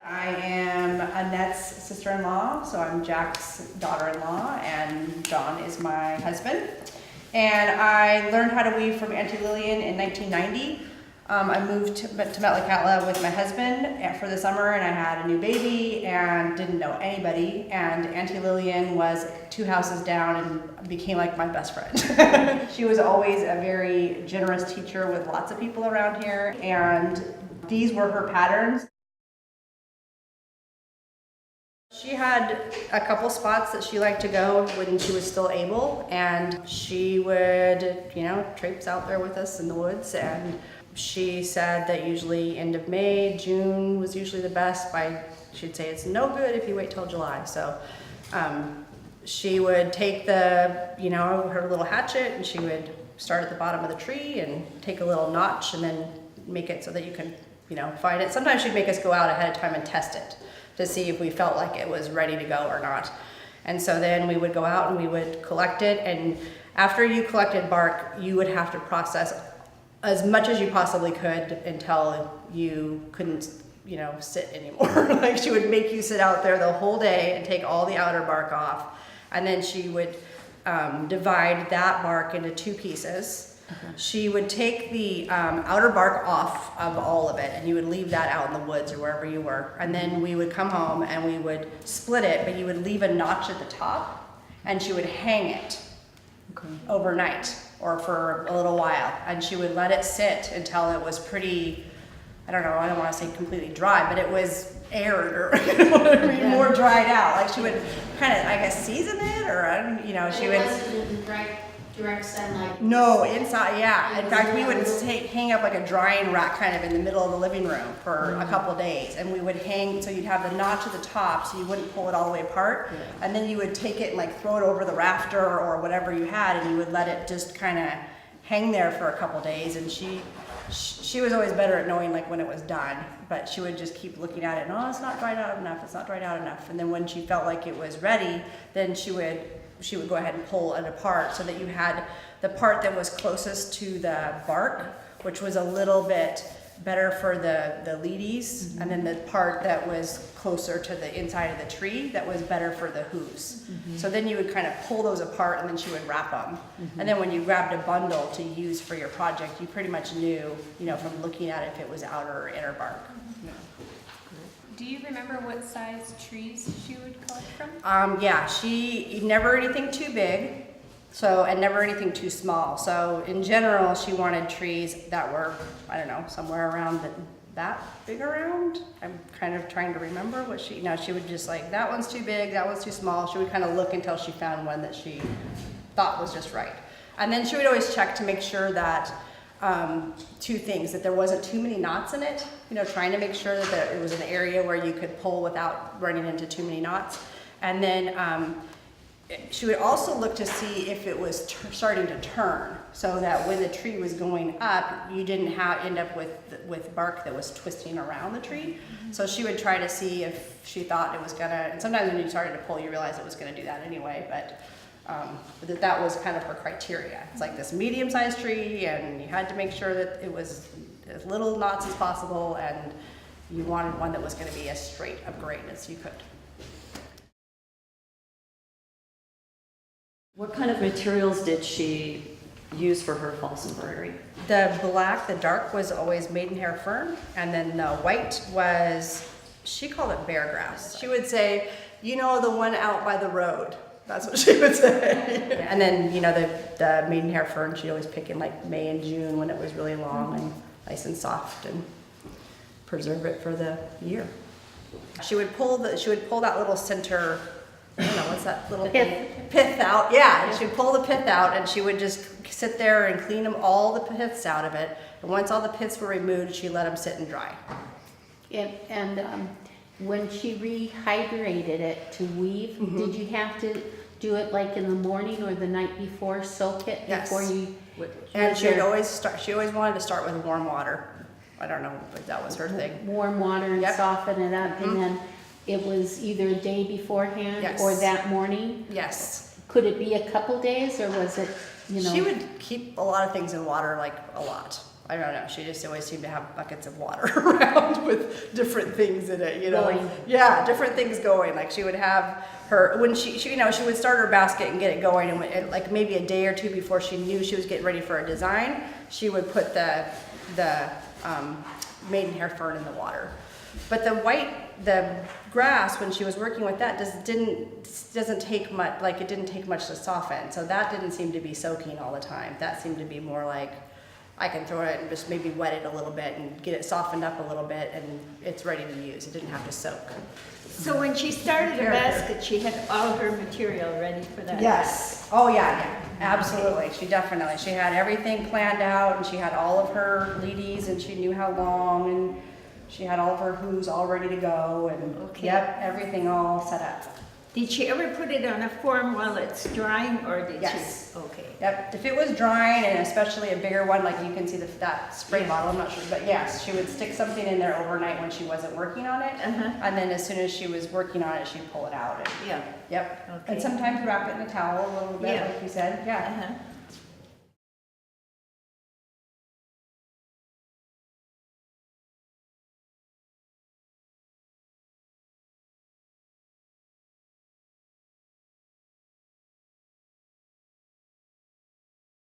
I am Annette's sister-in-law, so I'm Jack's daughter-in-law, and John is my husband. And I learned how to weave from Auntie Lillian in 1990. I moved to Metlakatla with my husband for the summer, and I had a new baby and didn't know anybody. And Auntie Lillian was 2 houses down and became like my best friend. She was always a very generous teacher with lots of people around here, and these were her patterns. She had a couple spots that she liked to go when she was still able, and she would, traipse out there with us in the woods. And she said that usually end of May, June was usually the best. She'd say it's no good if you wait till July. So she would take her little hatchet, and she would start at the bottom of the tree and take a little notch and then make it so that you can, find it. Sometimes she'd make us go out ahead of time and test it to see if we felt like it was ready to go or not. And so then we would go out and we would collect it, and after you collected bark, you would have to process as much as you possibly could until you couldn't, sit anymore. Like, she would make you sit out there the whole day and take all the outer bark off, and then she would divide that bark into 2 pieces. She would take the outer bark off of all of it, and you would leave that out in the woods or wherever you were. And then we would come home and we would split it, but you would leave a notch at the top, and she would hang it overnight or for a little while. And she would let it sit until it was pretty, I don't want to say completely dry, but it was aired or more dried out. Like, she would kind of, season it, or she would. It wasn't in direct sunlight. No, inside, yeah. In fact, we would hang up like a drying rack kind of in the middle of the living room for a couple days, and we would hang, so you'd have the notch at the top so you wouldn't pull it all the way apart, and then you would take it and throw it over the rafter or whatever you had, and you would let it just kind of hang there for a couple days. And she was always better at knowing when it was done, but she would just keep looking at it, and it's not dried out enough, it's not dried out enough. And then when she felt like it was ready, then she would go ahead and pull it apart so that you had the part that was closest to the bark, which was a little bit better for the leadies, and then the part that was closer to the inside of the tree that was better for the hooves. So then you would kind of pull those apart, and then she would wrap them. And then when you grabbed a bundle to use for your project, you pretty much knew, from looking at it, if it was outer or inner bark. Do you remember what size trees she would collect from? Yeah, she never anything too big, and never anything too small. So in general, she wanted trees that were, somewhere around that big around. I'm kind of trying to remember what she would just that one's too big, that one's too small. She would kind of look until she found one that she thought was just right. And then she would always check to make sure that 2 things, that there wasn't too many knots in it, trying to make sure that it was an area where you could pull without running into too many knots. And then she would also look to see if it was starting to turn, so that when the tree was going up, you didn't end up with bark that was twisting around the tree. So she would try to see if she thought it was gonna, and sometimes when you started to pull, you realized it was gonna do that anyway, but that was kind of her criteria. It's like this medium-sized tree, and you had to make sure that it was as little knots as possible, and you wanted one that was going to be as straight of grain as you could. What kind of materials did she use for her false embroidery? The dark was always maidenhair fern, and then the white was, she called it bear grass. She would say, the one out by the road. That's what she would say. And then, the maidenhair fern, she'd always pick in May and June when it was really long and nice and soft, and preserve it for the year. She would pull that little center, what's that little pith out? Yeah, and she'd pull the pith out, and she would just sit there and clean all the piths out of it. And once all the piths were removed, she'd let them sit and dry. And when she rehydrated it to weave, did you have to do it in the morning or the night before, soak it before you? And she always wanted to start with warm water. I don't know if that was her thing. Warm water and soften it up, and then it was either a day beforehand or that morning? Yes. Could it be a couple days, or was it, She would keep a lot of things in water, a lot. I don't know, she just always seemed to have buckets of water around with different things in it, you know? Going. Yeah, different things going. Like she would have her, when she you know, she would start her basket and get it going, and like maybe a day or two before she knew she was getting ready for a design, she would put the maidenhair fern in the water. But the grass, when she was working with that, doesn't take much, like it didn't take much to soften. So that didn't seem to be soaking all the time. That seemed to be more like, I can throw it and just maybe wet it a little bit and get it softened up a little bit, and it's ready to use. It didn't have to soak. So when she started a basket, she had all her material ready for that? Yes. Oh yeah, absolutely. She had everything planned out, and she had all of her leadies, and she knew how long, and she had all of her who's all ready to go, and Okay. yep, everything all set up. Did she ever put it on a form while it's drying, or did Yes. she? Okay. Yep, if it was drying, and especially a bigger one, like you can see that spray Yeah. bottle, I'm not sure, but yes, she would stick something in there overnight when she wasn't working on it, Uh-huh. and then as soon as she was working on it, she'd pull it out. And, Yeah. yep, Okay. and sometimes wrap it in a towel a little bit, Yeah. like you said, yeah. Uh-huh.